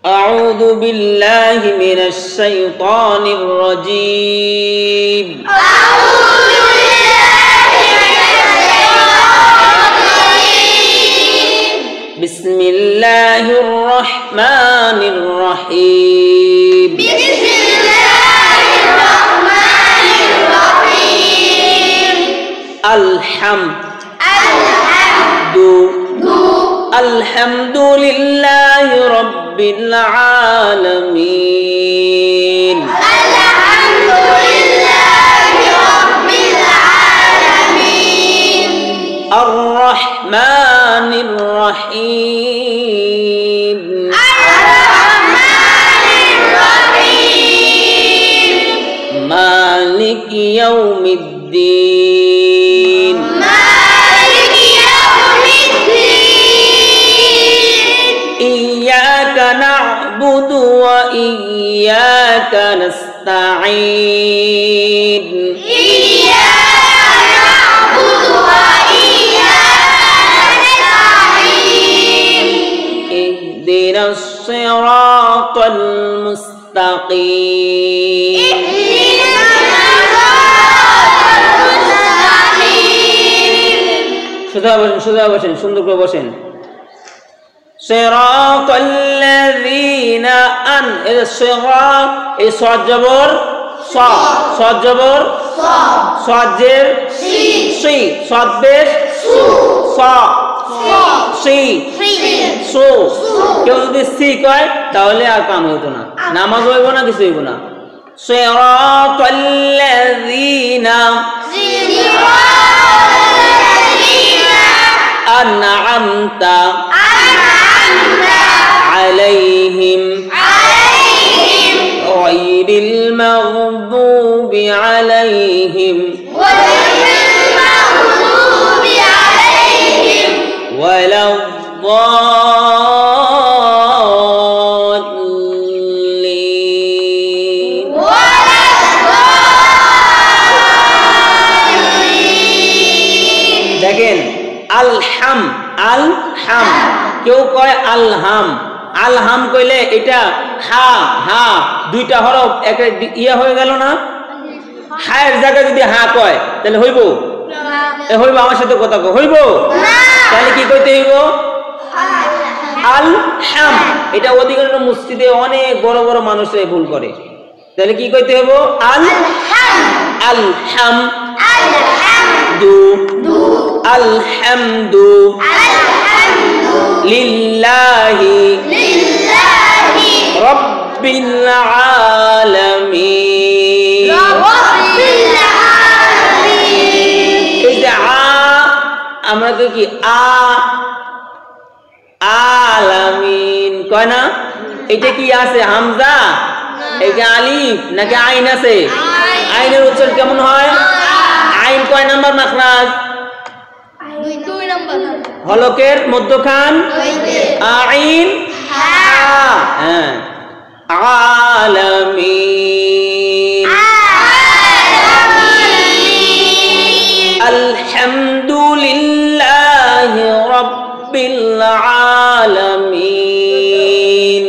أعوذ بالله من الشيطان الرجيم أعوذ بالله من الشيطان الرجيم بسم الله الرحمن الرحيم بسم الله الرحمن الرحيم الحمد لله رب العالمين الحمد لله رب العالمين الرحمن الرحيم الرحمن الرحيم مالك يوم الدين مالك يوم الدين إياك نعبد وإياك نستعين إياك نعبد وإياك نستعين اهدنا الصراط المستقيم اهدنا الصراط المستقيم সোজা বসেন সুন্দর করে বসেন صراط الذين صراط এই صاد জবর صاد জবর صاد সি صاد পেশ সি সো কেউ যদি সি কয় তাহলে আর কাম হইতো না, নামাজ হইব না, কিছু হইব না। صراط الذين أنعمت عليهم غير المغضوب عليهم ولا الضالين দেখেন আলহাম কেউ কয় আলহাম কইলে এটা হা হা দুইটা হরফ একটা ইয়া হয়ে গেল না, হায়ের জায়গায় যদি হা কয় তাহলে হইব হইব আমার সাথে কথা কয় হইব, তাহলে কি কইতে হইব আলহাম। এটা অধিকাংশ মসজিদে অনেক বড় বড় মানুষরা ভুল করে, তাহলে কি কইতে হইব আলহামদু লিল্লাহি রাব্বিল আলামিন। এই যে আমরা তো কি আলামিন কয় না, এটা কি আছে হামজা, এটা আলিফ নাকি আইন আছে? আইনের উচ্চারণ কেমন হয়? আইন কয় নাম্বার মাখরাজ? হলকের মধ্যখান আইন হ্যাঁ আলামিন। আলহামদুলিল্লাহি রাব্বিল আলামিন।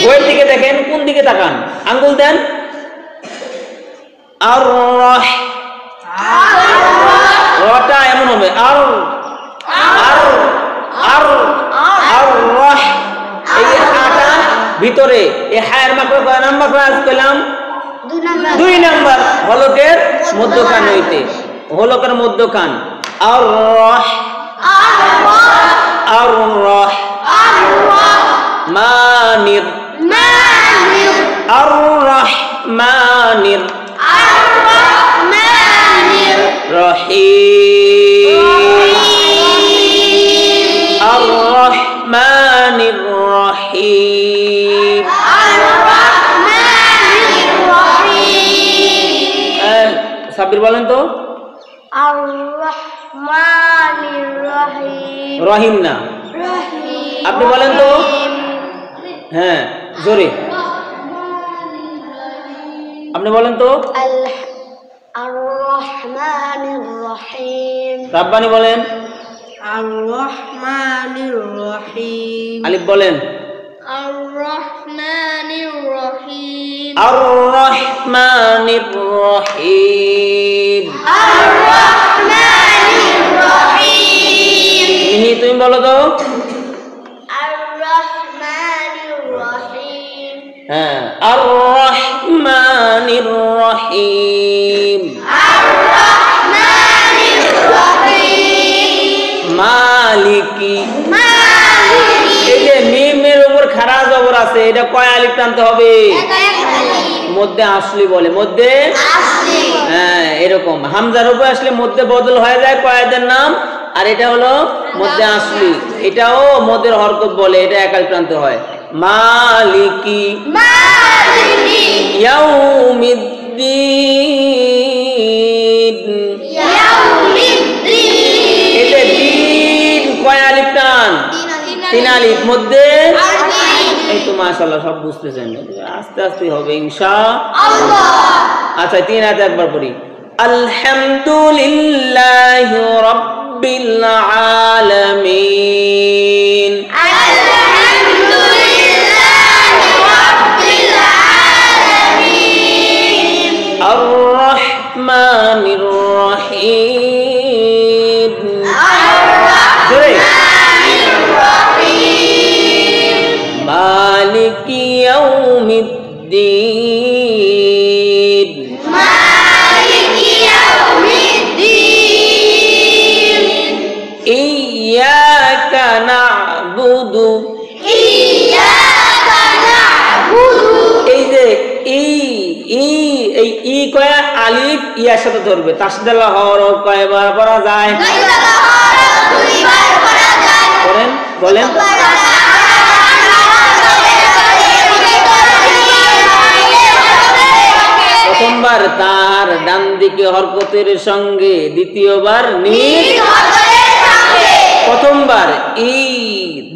বইয়ের দিকে দেখেন, কোন দিকে তাকান, আঙ্গুল দেন। আর রটা এমন হবে আর এই হাটা ভিতরে, এই হায়ের মাত্র কয় নাম্বার ক্লাস পেলাম? 2 নাম্বার। হলকের মধ্যখান হইতে, হলকের মধ্যখান আর মানির আর রহমানির রহিম আর রহমানির রহিম। সাব্বির বলেন তো রহিম না, আপনি বলেন তো, হ্যাঁ জোরে আপনি বলেন তো। الرحمن الرحيم রাব্বানি বলেন الرحمن الرحيم আলিফ বলেন الرحمن الرحيم আর রহমানির রহিম الرحمن الرحيم মিহি তুমি বলো তো الرحمن الرحيم হ্যাঁ আর রহমানির রহিম الرحمن الرحيم মালিকি مالك এই যে মিমের উপর খাড়া জবর আছে এটা কয় আলিফ টানতে হবে মধ্যে আসলি বলে মধ্যে হ্যাঁ এরকম হামজার উপর আসলে মধ্যে বদল হয়ে যায় কয়েদের নাম আর এটা হলো মধ্যে আসলি এটাও মধ্যের হরকত বলে এটা এক আলিফ টানতে হয় মালিকি مالك ইয়াউমিদ্দিন يوم الدين এই যে দিন কয় আলিফ টান তিন আলিফ মধ্যে এই তো মাশাআল্লাহ সব বুঝতেছেন আস্তে আস্তে হবে ইনশাআল্লাহ আচ্ছা তিন আয়াত একবার পড়ি আলহামদুলিল্লাহি রাব্বিল আলামিন الحمد لله رب العالمين আর রহমানির রহিম জোরে মালিকি ইয়াউমিদ্দিন مالك يوم الدين ইয়াকা না'বুদু إياك نعبد এই যে এই কয়া আলিফ ইয়ার সাথে ধরবে তাসদীদ হরফ কয়বার পড়া যায় করেন বলেন প্রথমবার তার ডান দিকে হরকতের সঙ্গে দ্বিতীয়বার নিজ প্রথমবার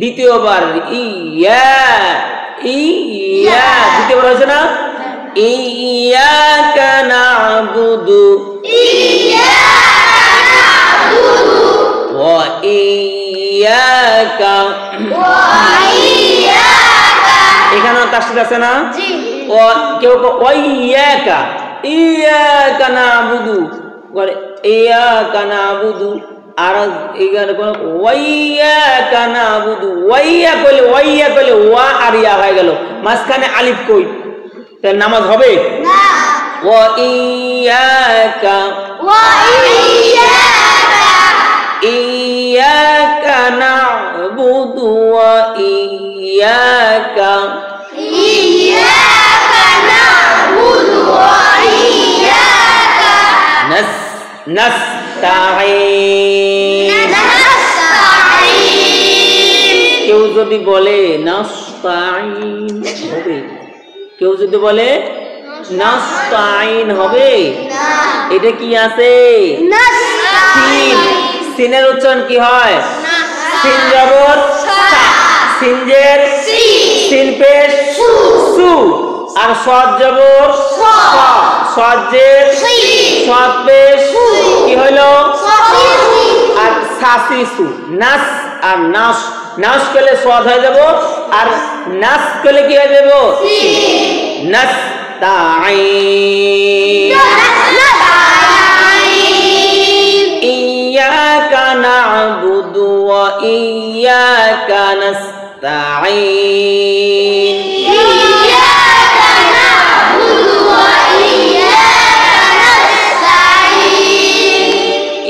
দ্বিতীয়বার ইয়া দ্বিতীয়বার হয়েছে না ইয়াকা না'বুদু ওয়া ইয়াকা এখানেও তাসদীদ আছে না ও কেউ ওয়াইয়াকা ইয়াকা না'বুদু বলে ইয়াকা না'বুদু আর এখানে কোন ওয়াইয়াকা না'বুদু ওয়াইয়া কইলে ওয়া আর ইয়া হয়ে গেল মাঝখানে আলিফ কই তার নামাজ হবে ওয়া ইয়াকা ইয়াকা না'বুদু ওয়া ইয়াকা নাস্তাঈন কেউ যদি বলে নাস্তাঈন হবে কেউ যদি বলে নাস্তাঈন হবে এটা কি আছে সিন সিনের উচ্চারণ কি হয় সিন জবর সা সিনজের সিন পেশ সু আর সাদ জবর সা সাজের সাদ পেশ কি হলো আর সাসিসু নাস আর নাস নাস করলে সাদ হয়ে যাব আর নাস করলে কি হয়ে যাব নাস্তাঈন ইয়াকা না'বুদু ওয়া ইয়াকা নাস্তাঈন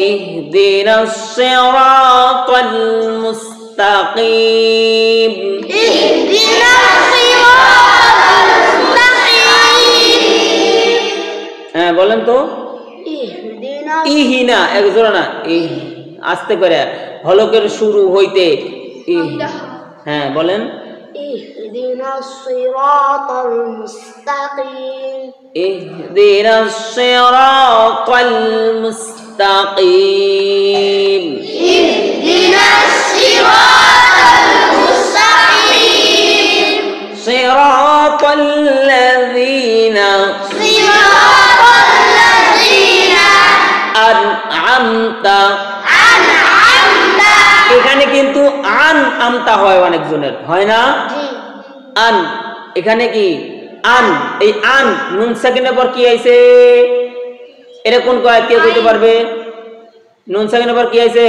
اهدنا الصراط المستقيم اهدنا الصراط المستقيم হ্যাঁ বলেন তো اهدنا ইহিনা এক জোড়া না আস্তে করে হলকের শুরু হইতে হ্যাঁ বলেন اهدنا الصراط المستقيم اهدنا الصراط المستقيم اهدنا الصراط المستقيم صراط الذين صراط الذين এখানে কিন্তু আন আমতা হয় অনেকজনের, হয় না? জি আন, এখানে কি আন, এই আন নুন সাকিনের পর কি আইছে? এটা কোন কয় কে কইতে পারবে? নুন সাকিনের পর কি আইছে?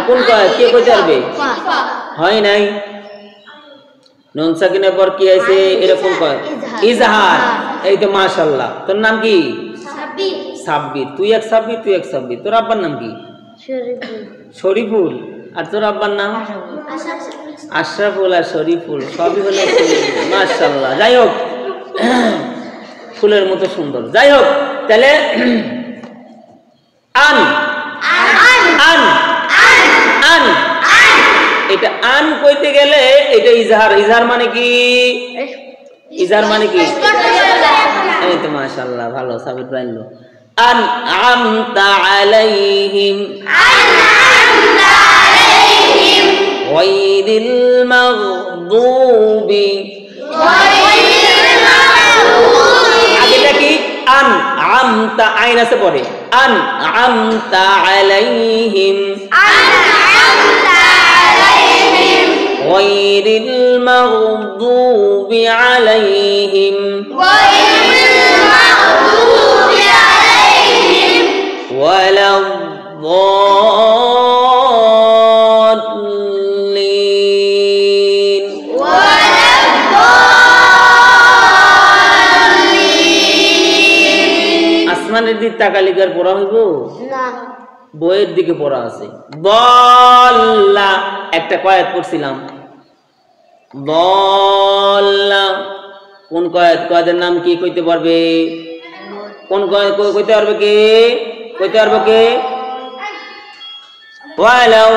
কোন কয় কে কইতে পারবে? হয় নাই। নুন সাকিনের পর কি আইছে? এরকম কয় ইজহার। এই তো মাশাআল্লাহ। তোর নাম কি? সাব্বির। তুই এক সাব্বির, তুই এক সাব্বির। তোর আব্বার নাম কি? শরীফুল। আর তোর আব্বার নাম? আশরাফুল আর শরীফুল, সবই হলো মাশাআল্লাহ। যাই হোক, ফুলের মতো সুন্দর। যাই হোক, তাহলে আন আন আন, এটা আন কইতে গেলে এটা ইজহার। ইজহার মানে কি? ইজহার মানে কি? এই তো মাশাআল্লাহ, ভালো সাবিত পাইলো। আন আমতা আলাইহিম গায়রিল মাগদুবি। আগেটা কি? আন আমতা, আইন আছে পরে। আন আমতা আলাইহিম গায়রিল মাগদুবি আলাইহিম ওয়ালাদ-দাল্লিন। আসমানের দিকে তাকালিকার পড়া হইব না, বইয়ের দিকে পড়া আছে। দল্লা, একটা কয়াত পড়ছিলাম। দল্লা কোন কয়াত? কয়াতের নাম কি কইতে পারবে? কোন কয়াত কইতে পারবে কে? কইতে পারবে কে? ওয়ালাদ